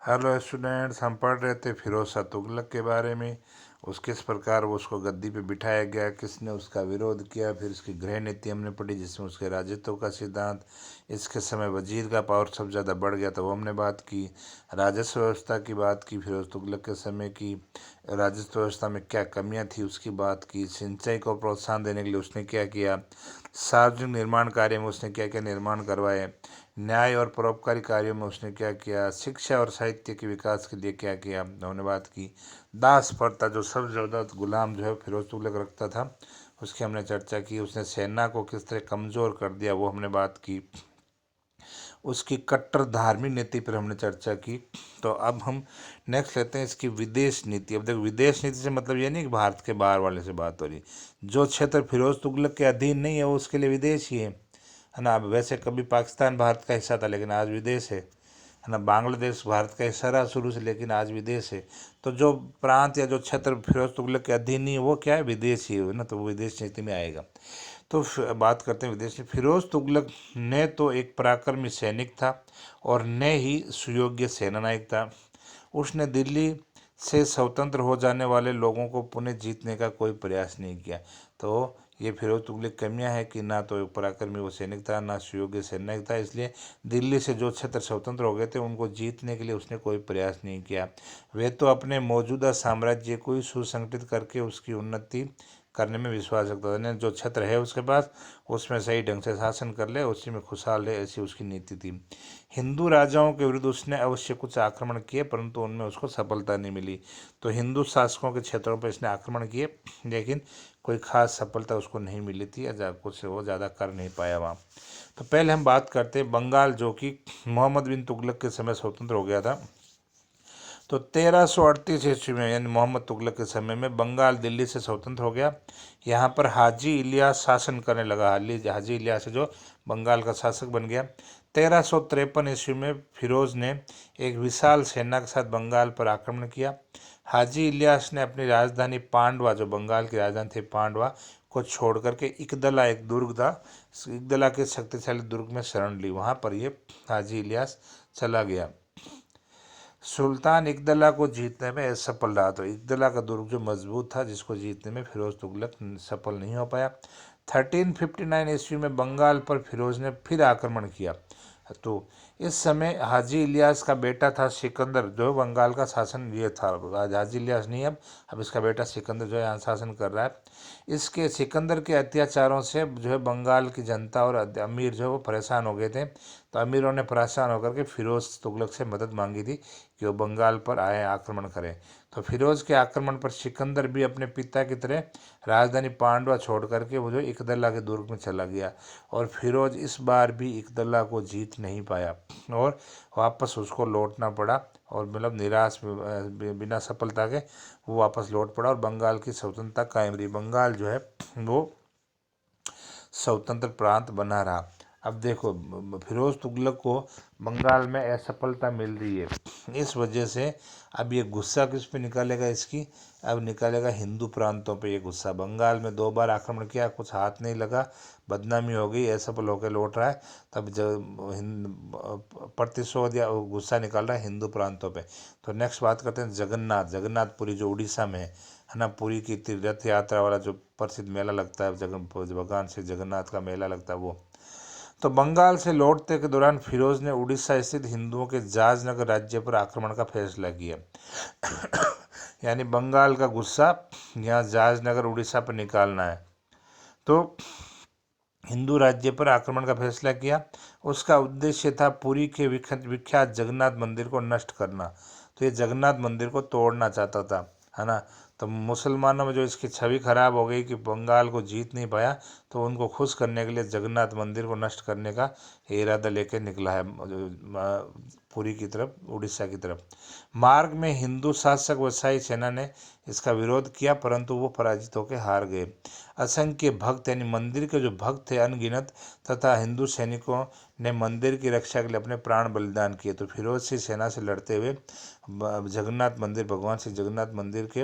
Hello students, हम पढ़ रहे थे फिरोज शाह तुगलक के बारे में। किस प्रकार वो उसको गद्दी पे बिठाया गया, किसने उसका विरोध किया। फिर उसकी गृह नीति हमने पढ़ी जिसमें उसके राजत्व का सिद्धांत, इसके समय वजीर का पावर सबसे ज़्यादा बढ़ गया था वो हमने बात की। राजस्व व्यवस्था की बात की, फिरोज तुगलक के समय की राजस्व व्यवस्था में क्या कमियां थी उसकी बात की। सिंचाई को प्रोत्साहन देने के लिए उसने क्या किया, सार्वजनिक निर्माण कार्य में उसने क्या क्या निर्माण करवाए, न्याय और परोपकारी कार्यों में उसने क्या किया, शिक्षा और साहित्य के विकास के लिए क्या किया हमने बात की। दास प्रथा, जो सबसे ज़्यादा गुलाम जो है फिरोज तुगलक रखता था, उसकी हमने चर्चा की। उसने सेना को किस तरह कमज़ोर कर दिया वो हमने बात की। उसकी कट्टर धार्मिक नीति पर हमने चर्चा की। तो अब हम नेक्स्ट लेते हैं इसकी विदेश नीति। अब देखो, विदेश नीति से मतलब ये नहीं कि भारत के बाहर वाले से बात हो रही। जो क्षेत्र फिरोज तुगलक के अधीन नहीं है वो उसके लिए विदेश ही है ना। अब वैसे कभी पाकिस्तान भारत का हिस्सा था लेकिन आज विदेश है ना। बांग्लादेश भारत का हिस्सा रहा शुरू से लेकिन आज विदेश है। तो जो प्रांत या जो क्षेत्र फिरोज तुगलक के अधीन नहीं है वो क्या है, विदेश ही है ना। तो वो विदेश नीति में आएगा। तो बात करते हैं विदेश में। फिरोज तुगलक ने तो एक पराक्रमी सैनिक था और न ही सुयोग्य सेनानायक था। उसने दिल्ली से स्वतंत्र हो जाने वाले लोगों को पुनः जीतने का कोई प्रयास नहीं किया। तो ये फिरोज तुगलक कमियां है कि ना तो एक पराक्रमी वो सैनिक था, ना सुयोग्य सेनानायक था। इसलिए दिल्ली से जो क्षेत्र स्वतंत्र हो गए थे उनको जीतने के लिए उसने कोई प्रयास नहीं किया। वे तो अपने मौजूदा साम्राज्य को ही सुसंगठित करके उसकी उन्नति करने में विश्वास रखता था। यानी जो क्षेत्र है उसके पास उसमें सही ढंग से शासन कर ले, उसी में खुशहाल है, ऐसी उसकी नीति थी। हिंदू राजाओं के विरुद्ध उसने अवश्य कुछ आक्रमण किए परंतु उनमें उसको सफलता नहीं मिली। तो हिंदू शासकों के क्षेत्रों पर इसने आक्रमण किए लेकिन कोई खास सफलता उसको नहीं मिली थी, या कुछ वो ज़्यादा कर नहीं पाया वहाँ। तो पहले हम बात करते हैं बंगाल, जो कि मोहम्मद बिन तुगलक के समय स्वतंत्र हो गया था। तो 1338 ईस्वी में यानी मोहम्मद तुगलक के समय में बंगाल दिल्ली से स्वतंत्र हो गया। यहाँ पर हाजी इलियास शासन करने लगा। हाजी इलियास जो बंगाल का शासक बन गया। 1353 ईस्वी में फिरोज ने एक विशाल सेना के साथ बंगाल पर आक्रमण किया। हाजी इलियास ने अपनी राजधानी पांडवा, जो बंगाल की राजधानी थी पांडवा, को छोड़ करके इकदला, एक दुर्ग था, इकदला के शक्तिशाली दुर्ग में शरण ली। वहाँ पर ये हाजी इलियास चला गया। सुल्तान इकदला को जीतने में असफल रहा। तो इकदला का दुर्ग जो मजबूत था जिसको जीतने में फिरोज तुगलक सफल नहीं हो पाया। 1359 ईस्वी में बंगाल पर फिरोज ने फिर आक्रमण किया। तो इस समय हाजी इलियास का बेटा था सिकंदर, जो बंगाल का शासन ये था। हाजी इलियास नहीं, अब इसका बेटा सिकंदर जो है यहाँ शासन कर रहा है। इसके सिकंदर के अत्याचारों से जो है बंगाल की जनता और अमीर जो है वो परेशान हो गए थे। तो अमीरों ने परेशान होकर के फिरोज तुगलक से मदद मांगी थी कि वो बंगाल पर आए, आक्रमण करें। तो फिरोज के आक्रमण पर सिकंदर भी अपने पिता की तरह राजधानी पांडवा छोड़ करके वो जो इकदला के दुर्ग में चला गया। और फिरोज इस बार भी इकदला को जीत नहीं पाया और वापस उसको लौटना पड़ा। और मतलब निराश, बिना सफलता के वो वापस लौट पड़ा और बंगाल की स्वतंत्रता कायम रही। बंगाल जो है वो स्वतंत्र प्रांत बना रहा। अब देखो, फिरोज तुगलक को बंगाल में असफलता मिल रही है, इस वजह से अब ये गुस्सा किस पे निकालेगा इसकी, अब निकालेगा हिंदू प्रांतों पे ये गुस्सा। बंगाल में 2 बार आक्रमण किया, कुछ हाथ नहीं लगा, बदनामी हो गई, असफल होकर लौट रहा है। तब प्रतिशोध या गुस्सा निकाल रहा है हिंदू प्रांतों पे। तो नेक्स्ट बात करते हैं जगन्नाथपुरी, जो उड़ीसा में है ना। पुरी की तीर्थ यात्रा वाला जो प्रसिद्ध मेला लगता है, भगवान श्री जगन्नाथ का मेला लगता है वो। तो बंगाल से लौटते के दौरान फिरोज ने उड़ीसा स्थित हिंदुओं के जाजनगर राज्य पर आक्रमण का फैसला किया। यानी बंगाल का गुस्सा यहाँ जाजनगर उड़ीसा पर निकालना है। तो हिंदू राज्य पर आक्रमण का फैसला किया। उसका उद्देश्य था पुरी के विख्यात जगन्नाथ मंदिर को नष्ट करना। तो ये जगन्नाथ मंदिर को तोड़ना चाहता था, है ना। तो मुसलमानों में जो इसकी छवि खराब हो गई कि बंगाल को जीत नहीं पाया, तो उनको खुश करने के लिए जगन्नाथ मंदिर को नष्ट करने का इरादा लेकर निकला है पुरी की तरफ, उड़ीसा की तरफ। मार्ग में हिंदू शासक व शाही सेना ने इसका विरोध किया परंतु वो पराजित होकर हार गए। असंख्य भक्त यानी मंदिर के जो भक्त थे अनगिनत तथा हिंदू सैनिकों ने मंदिर की रक्षा के लिए अपने प्राण बलिदान किए। तो फिरोज सिंह सेना से लड़ते हुए जगन्नाथ मंदिर, भगवान श्री जगन्नाथ मंदिर के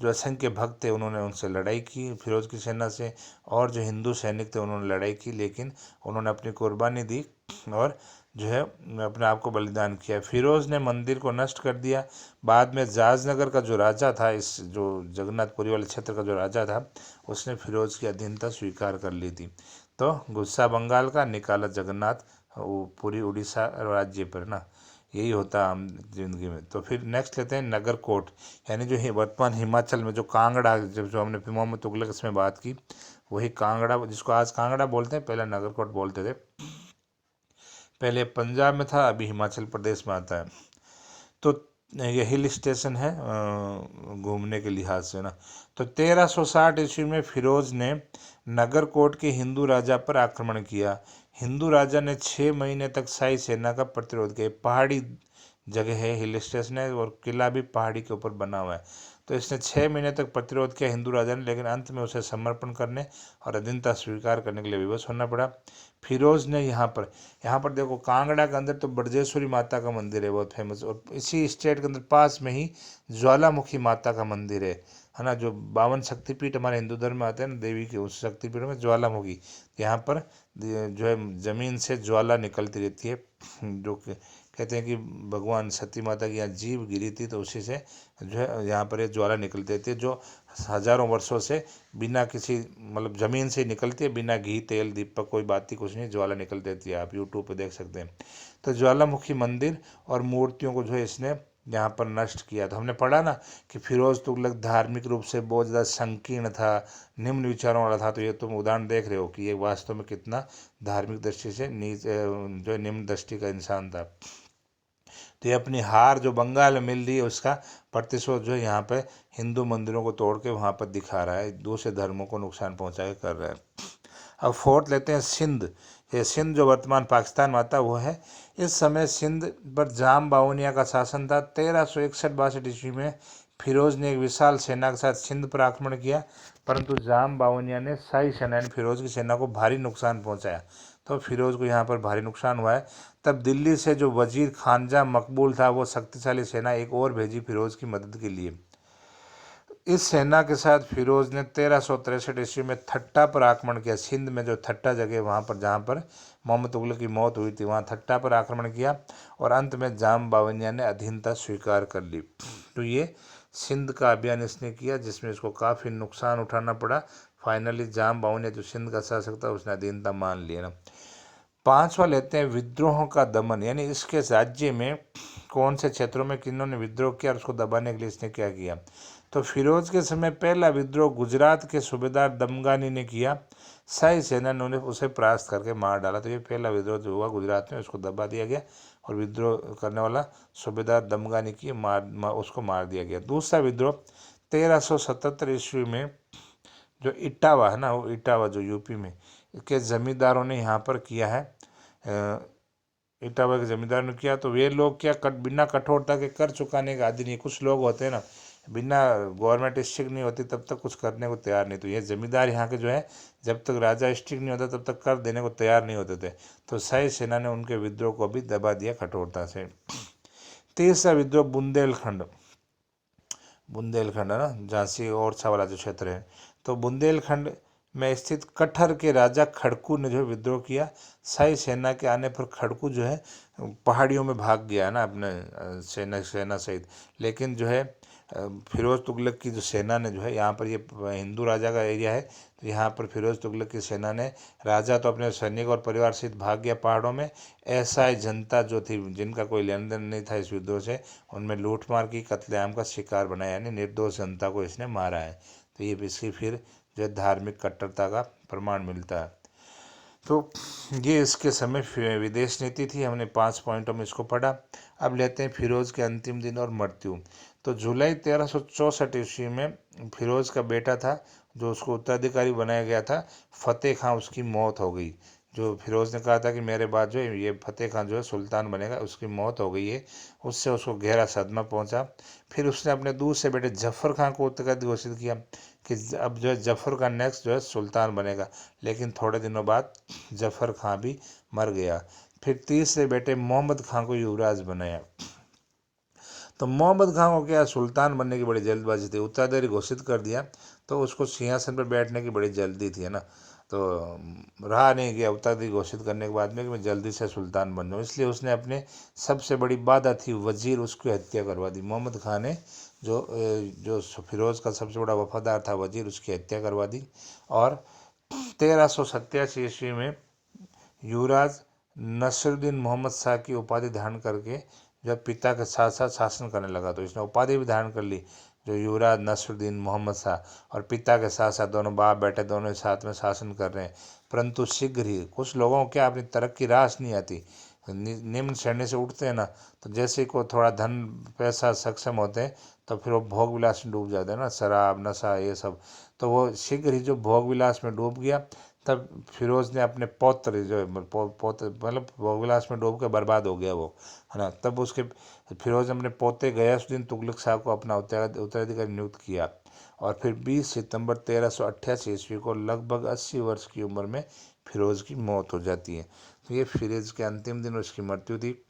जो असंख्य भक्त थे उन्होंने उनसे लड़ाई की फिरोज की सेना से। और जो हिंदू सैनिक थे उन्होंने लड़ाई की लेकिन उन्होंने अपनी कुर्बानी दी और जो है अपने आप को बलिदान किया। फिरोज़ ने मंदिर को नष्ट कर दिया। बाद में जाजनगर का जो राजा था, इस जो जगन्नाथपुरी वाले क्षेत्र का जो राजा था, उसने फिरोज़ की अधीनता स्वीकार कर ली थी। तो गुस्सा बंगाल का, निकाला जगन्नाथ वो पूरी उड़ीसा राज्य पर ना। यही होता है आम जिंदगी में। तो फिर नेक्स्ट लेते हैं नगरकोट, यानी जो वर्तमान हिमाचल में जो कांगड़ा, जब जो हमने मोहम्मद तुगलक इसमें बात की, वही कांगड़ा, जिसको आज कांगड़ा बोलते हैं, पहले नगरकोट बोलते थे। पहले पंजाब में था, अभी हिमाचल प्रदेश में आता है। तो ये हिल स्टेशन है घूमने के लिहाज से ना। तो 1360 ईस्वी में फिरोज ने नगरकोट के हिंदू राजा पर आक्रमण किया। हिंदू राजा ने 6 महीने तक शाही सेना का प्रतिरोध किया। पहाड़ी जगह है, हिल स्टेशन है, और किला भी पहाड़ी के ऊपर बना हुआ है। तो इसने 6 महीने तक प्रतिरोध किया हिंदू राजा ने, लेकिन अंत में उसे समर्पण करने और अधीनता स्वीकार करने के लिए विवश होना पड़ा। फिरोज ने यहाँ पर देखो, कांगड़ा के अंदर तो बड़जेश्वरी माता का मंदिर है बहुत फेमस, और इसी स्टेट के अंदर पास में ही ज्वालामुखी माता का मंदिर है ना। जो 52 शक्तिपीठ हमारे हिंदू धर्म में आते हैं ना, देवी के उस शक्तिपीठ में ज्वालामुखी, यहाँ पर जो है जमीन से ज्वाला निकलती रहती है। जो कहते हैं कि भगवान सती माता की यहाँ जीव गिरी थी, तो उसी से जो है यहाँ पर ये ज्वाला निकलती रहती है, जो हजारों वर्षों से बिना किसी मतलब ज़मीन से निकलती है, बिना घी तेल दीपक कोई बाती कुछ नहीं, ज्वाला निकलती रहती है। आप यूट्यूब पे देख सकते हैं। तो ज्वालामुखी मंदिर और मूर्तियों को जो है इसने यहाँ पर नष्ट किया। तो हमने पढ़ा ना कि फिरोज तुगलक धार्मिक रूप से बहुत ज़्यादा संकीर्ण था, निम्न विचारों वाला था। तो ये तुम उदाहरण देख रहे हो कि ये वास्तव में कितना धार्मिक दृष्टि से जो है निम्न दृष्टि का इंसान था। तो ये अपनी हार जो बंगाल में मिल रही है, उसका प्रतिशोध जो है यहाँ पे हिंदू मंदिरों को तोड़ के वहाँ पर दिखा रहा है, दूसरे धर्मों को नुकसान पहुँचा के कर रहा है। अब फोर्थ लेते हैं सिंध। ये सिंध जो वर्तमान पाकिस्तान में आता है वो है। इस समय सिंध पर जाम बावनिया का शासन था। 1361-62 ईस्वी में फिरोज ने एक विशाल सेना के साथ सिंध पर आक्रमण किया, परंतु जाम बावनिया ने शाही सेना यानी फिरोज की सेना को भारी नुकसान पहुंचाया। तो फिरोज को यहाँ पर भारी नुकसान हुआ है। तब दिल्ली से जो वजीर खानजा मकबूल था, वो शक्तिशाली सेना एक और भेजी फिरोज की मदद के लिए। इस सेना के साथ फिरोज ने 1363 ईस्वी में थट्टा पर आक्रमण किया। सिंध में जो थट्टा जगह, वहाँ पर जहाँ पर मोहम्मद तुगलक की मौत हुई थी, वहाँ थट्टा पर आक्रमण किया, और अंत में जाम बावनिया ने अधीनता स्वीकार कर ली। तो ये सिंध का अभियान इसने किया, जिसमें इसको काफ़ी नुकसान उठाना पड़ा। फाइनली जाम बावनिया जो सिंध का शासक था, उसने अधीनता मान लिया ना। पांचवा लेते हैं विद्रोहों का दमन, यानी इसके राज्य में कौन से क्षेत्रों में किन्होंने विद्रोह किया और उसको दबाने के लिए इसने क्या किया। तो फिरोज के समय पहला विद्रोह गुजरात के सूबेदार दमगानी ने किया। शाही सेना ने उसे परास्त करके मार डाला। तो ये पहला विद्रोह जो हुआ गुजरात में, उसको दबा दिया गया, और विद्रोह करने वाला सूबेदार दमगानी की उसको मार दिया गया। दूसरा विद्रोह 1377 ईस्वी में जो इटावा है ना, वो इटावा जो यूपी में के जमींदारों ने यहाँ पर किया है। इटावा के जमींदार ने किया। तो वे लोग क्या बिना कठोरता के कर चुकाने का आदि नहीं। कुछ लोग होते हैं ना, बिना गवर्नमेंट स्ट्रिक्ट नहीं होती तब तक कुछ करने को तैयार नहीं। तो ये जमींदार यहाँ के जो है, जब तक राजा स्ट्रिक्ट नहीं होता तब तक कर देने को तैयार नहीं होते थे। तो शाही सेना ने उनके विद्रोह को भी दबा दिया कठोरता से। तीसरा विद्रोह बुंदेलखंड है ना, झांसी और वाला जो क्षेत्र है। तो बुंदेलखंड में स्थित कठर के राजा खड़कू ने जो विद्रोह किया। शाही सेना के आने पर खड़कू जो है पहाड़ियों में भाग गया ना अपने सेना सहित। लेकिन जो है फिरोज तुगलक की जो सेना ने जो है, यहाँ पर ये हिंदू राजा का एरिया है, तो यहाँ पर फिरोज तुगलक की सेना ने, राजा तो अपने सैनिक और परिवार सहित भाग गया पहाड़ों में। ऐसा जनता जो थी, जिनका कोई लेन देन नहीं था इस विद्रोह से, उनमें लूटमार की, कत्लेआम का शिकार बनाया, यानी निर्दोष जनता को इसने मारा है। तो ये इसकी फिर जो है धार्मिक कट्टरता का प्रमाण मिलता है। तो ये इसके समय विदेश नीति थी। हमने 5 पॉइंटों में इसको पढ़ा। अब लेते हैं फिरोज के अंतिम दिन और मृत्यु। तो जुलाई 1364 ईस्वी में फिरोज का बेटा था, जो उसको उत्तराधिकारी बनाया गया था, फतेह खां, उसकी मौत हो गई। जो फिरोज ने कहा था कि मेरे बाद जो है ये फतेह खां जो है सुल्तान बनेगा, उसकी मौत हो गई है। उससे उसको गहरा सदमा पहुंचा। फिर उसने अपने दूसरे बेटे जफर खां को उत्तराधिकारी घोषित किया कि अब जो है जफर का नेक्स्ट जो है सुल्तान बनेगा। लेकिन थोड़े दिनों बाद जफर खां भी मर गया। फिर तीसरे बेटे मोहम्मद खां को युवराज बनाया। तो मोहम्मद खां को क्या सुल्तान बनने की बड़ी जल्दबाजी थी, उत्तराधिकारी घोषित कर दिया, तो उसको सिंहासन पर बैठने की बड़ी जल्दी थी, है ना। तो रहा नहीं गया उत्तराधिकारी घोषित करने के बाद में कि मैं जल्दी से सुल्तान बन जाऊँ, इसलिए उसने अपने सबसे बड़ी बाधा थी वजीर, उसकी हत्या करवा दी। मोहम्मद खान ने जो फिरोज़ का सबसे बड़ा वफादार था वजीर, उसकी हत्या करवा दी। और 1387 ईस्वी में युवराज नसरुद्दीन मोहम्मद शाह की उपाधि धारण करके जब पिता के साथ साथ शासन करने लगा, तो इसने उपाधि भी धारण कर ली, जो युवराज नसरुद्दीन मोहम्मद शाह, और पिता के साथ साथ दोनों बाप बेटे दोनों साथ में शासन कर रहे हैं। परंतु शीघ्र ही कुछ लोगों को क्या अपनी तरक्की रास नहीं आती, निम्न श्रेणी से उठते हैं ना, तो जैसे को थोड़ा धन पैसा सक्षम होते हैं तो फिर वो भोग विलास में डूब जाते हैं ना, शराब नशा ये सब। तो वो शीघ्र ही जो भोग विलास में डूब गया, तब फिरोज ने अपने पौत्र जो पौत्र मतलब भोग विलास में डूब के बर्बाद हो गया वो, है ना। तब उसके फिरोज ने अपने पोते गयासुद्दीन तुगलक शाह को अपना उत्तराधिकारी नियुक्त किया। और फिर 20 सितंबर 1388 ईस्वी को लगभग 80 वर्ष की उम्र में फिरोज की मौत हो जाती है। तो ये फिरोज के अंतिम दिन उसकी मृत्यु थी।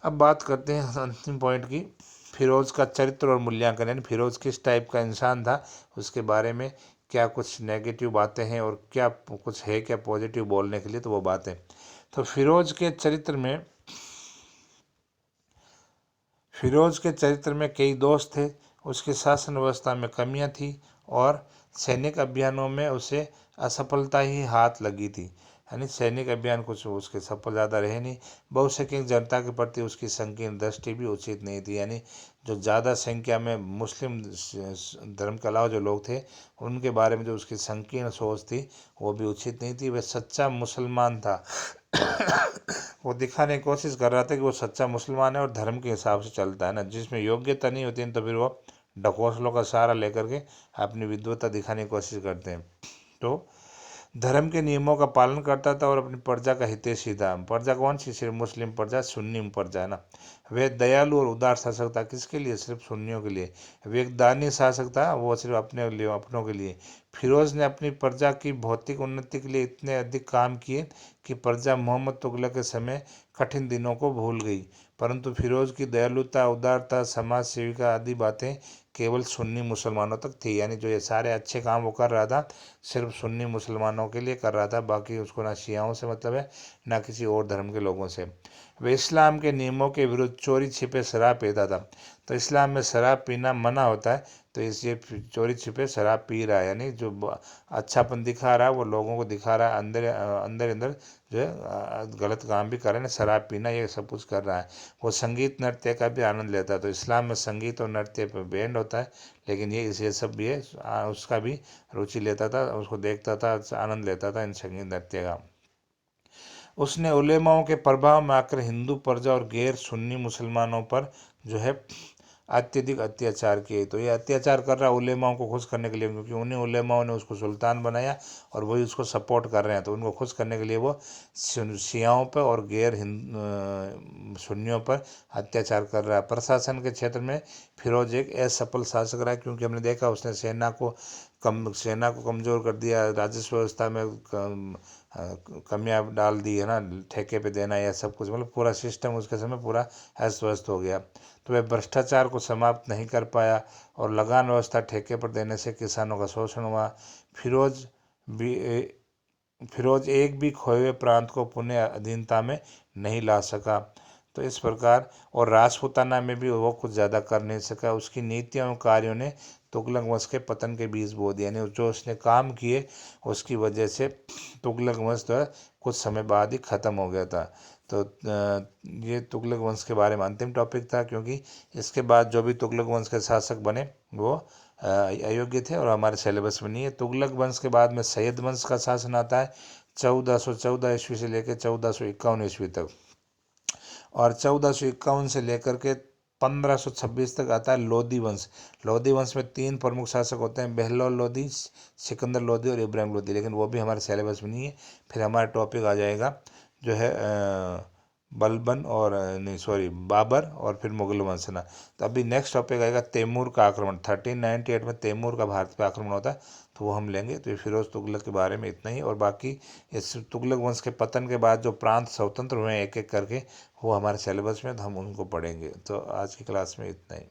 अब बात करते हैं अंतिम पॉइंट की, फिरोज का चरित्र और मूल्यांकन, यानी फिरोज किस टाइप का इंसान था, उसके बारे में क्या कुछ नेगेटिव बातें हैं और क्या कुछ है क्या पॉजिटिव बोलने के लिए, तो वो बातें। तो फिरोज के चरित्र में कई दोष थे, उसकी शासन व्यवस्था में कमियां थी, और सैनिक अभियानों में उसे असफलता ही हाथ लगी थी, यानी सैनिक अभियान कुछ उसके सफल ज़्यादा रहे नहीं। बहुसंख्यक जनता के प्रति उसकी संकीर्ण दृष्टि भी उचित नहीं थी, यानी जो ज़्यादा संख्या में मुस्लिम धर्म के अलावा जो लोग थे, उनके बारे में जो उसकी संकीर्ण सोच थी वो भी उचित नहीं थी। वह सच्चा मुसलमान था वो दिखाने की कोशिश कर रहा था कि वो सच्चा मुसलमान है और धर्म के हिसाब से चलता है ना, जिसमें योग्यता नहीं होती है तो फिर वो ढकोसलों का सहारा लेकर के अपनी विद्वता दिखाने की कोशिश करते हैं। तो धर्म के नियमों का पालन करता था और अपनी प्रजा का हितैषी था। प्रजा कौन सी? सिर्फ मुस्लिम प्रजा, सुन्नी प्रजा, है ना। वे दयालु और उदार शासक था, किसके लिए? सिर्फ सुन्नियों के लिए। वे एक दानी शासक था, वो सिर्फ अपने लिए अपनों के लिए। फिरोज ने अपनी प्रजा की भौतिक उन्नति के लिए इतने अधिक काम किए कि प्रजा मोहम्मद तुगलक के समय कठिन दिनों को भूल गई। परंतु फिरोज की दयालुता, उदारता, समाज सेविका आदि बातें केवल सुन्नी मुसलमानों तक थी, यानी जो ये सारे अच्छे काम वो कर रहा था सिर्फ सुन्नी मुसलमानों के लिए कर रहा था, बाकी उसको ना शियाओं से मतलब है ना किसी और धर्म के लोगों से। वे इस्लाम के नियमों के विरुद्ध चोरी छिपे शराब पीता था। तो इस्लाम में शराब पीना मना होता है, तो इसलिए चोरी छिपे शराब पी रहा है, यानी जो अच्छापन दिखा रहा है वो लोगों को दिखा रहा है, अंदर अंदर अंदर जो है गलत काम भी कर रहे हैं, शराब पीना ये सब कुछ कर रहा है। वो संगीत नृत्य का भी आनंद लेता है, तो इस्लाम में संगीत और नृत्य पर बैंड होता है, लेकिन ये सब भी है उसका भी रुचि लेता था, उसको देखता था, आनंद लेता था इन संगीत नृत्य का। उसने उलेमाओं के प्रभाव में आकर हिंदू प्रजा और गैर सुन्नी मुसलमानों पर जो है अत्यधिक अत्याचार किए। तो ये अत्याचार कर रहा है उलेमाओं को खुश करने के लिए, क्योंकि उन्हीं उलेमाओं ने उसको सुल्तान बनाया और वही उसको सपोर्ट कर रहे हैं, तो उनको खुश करने के लिए वो शियाओं पर और गैर सुन्नियों पर अत्याचार कर रहा है। प्रशासन के क्षेत्र में फिरोज एक असफल शासक रहा, क्योंकि हमने देखा उसने सेना को कमज़ोर कर दिया, राजस्व व्यवस्था में कमियां डाल दी, है ना, ठेके पे देना या सब कुछ, मतलब पूरा सिस्टम उसके समय पूरा अस्त व्यस्त हो गया। तो वह भ्रष्टाचार को समाप्त नहीं कर पाया और लगान व्यवस्था ठेके पर देने से किसानों का शोषण हुआ। फिरोज भी फिरोज एक भी खोए हुए प्रांत को पुनः अधीनता में नहीं ला सका। तो इस प्रकार, और राजपूताना में भी वो कुछ ज़्यादा कर नहीं सका। उसकी नीतियों और कार्यों ने तुगलक वंश के पतन के बीज बो दिए, यानी जो उसने काम किए उसकी वजह से तुगलक वंश जो है कुछ समय बाद ही ख़त्म हो गया था। तो ये तुगलक वंश के बारे में अंतिम टॉपिक था, क्योंकि इसके बाद जो भी तुगलक वंश के शासक बने वो अयोग्य थे और हमारे सिलेबस में नहीं है। तुगलक वंश के बाद में सैयद वंश का शासन आता है 1414 ईस्वी से लेकर 1451 ईस्वी तक, और 1451 से लेकर के 1526 तक आता है लोधी वंश। लोधी वंश में 3 प्रमुख शासक होते हैं, बहलोल लोधी, सिकंदर लोधी और इब्राहिम लोधी, लेकिन वो भी हमारे सिलेबस में नहीं है। फिर हमारा टॉपिक आ जाएगा जो है बलबन और नहीं सॉरी बाबर और फिर मुगल वंश ना। तो अभी नेक्स्ट टॉपिक आएगा तैमूर का आक्रमण। 1398 में तैमूर का भारत पे आक्रमण होता है, तो वो हम लेंगे। तो ये फिरोज तुगलक के बारे में इतना ही, और बाकी इस तुगलक वंश के पतन के बाद जो प्रांत स्वतंत्र हुए एक एक करके वो हमारे सिलेबस में, तो हम उनको पढ़ेंगे। तो आज की क्लास में इतना ही।